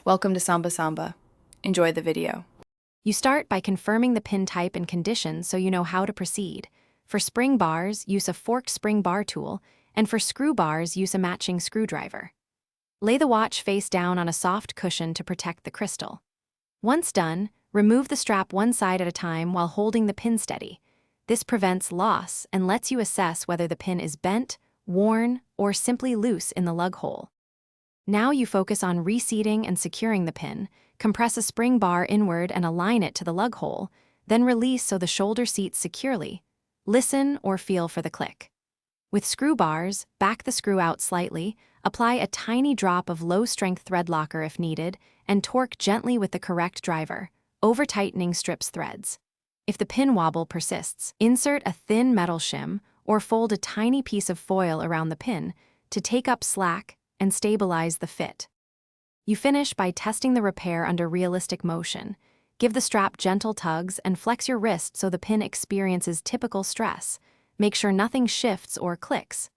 Welcome to Samba Samba. Enjoy the video. You start by confirming the pin type and conditions so you know how to proceed. For spring bars, use a forked spring bar tool, and for screw bars, use a matching screwdriver. Lay the watch face down on a soft cushion to protect the crystal. Once done, remove the strap one side at a time while holding the pin steady. This prevents loss and lets you assess whether the pin is bent, worn, or simply loose in the lug hole. Now you focus on reseating and securing the pin. Compress a spring bar inward and align it to the lug hole, then release so the shoulder seats securely. Listen or feel for the click. With screw bars, back the screw out slightly, apply a tiny drop of low-strength thread locker if needed, and torque gently with the correct driver. Over-tightening strips threads. If the pin wobble persists, insert a thin metal shim or fold a tiny piece of foil around the pin to take up slack and stabilize the fit. You finish by testing the repair under realistic motion. Give the strap gentle tugs and flex your wrist so the pin experiences typical stress. Make sure nothing shifts or clicks.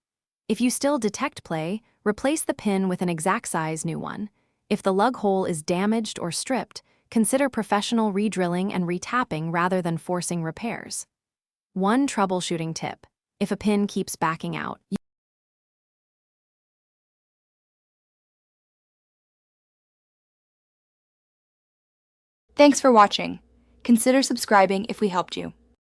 If you still detect play, replace the pin with an exact size new one. If the lug hole is damaged or stripped, consider professional re-drilling and retapping rather than forcing repairs. One troubleshooting tip: if a pin keeps backing out, Thanks for watching. Consider subscribing if we helped you.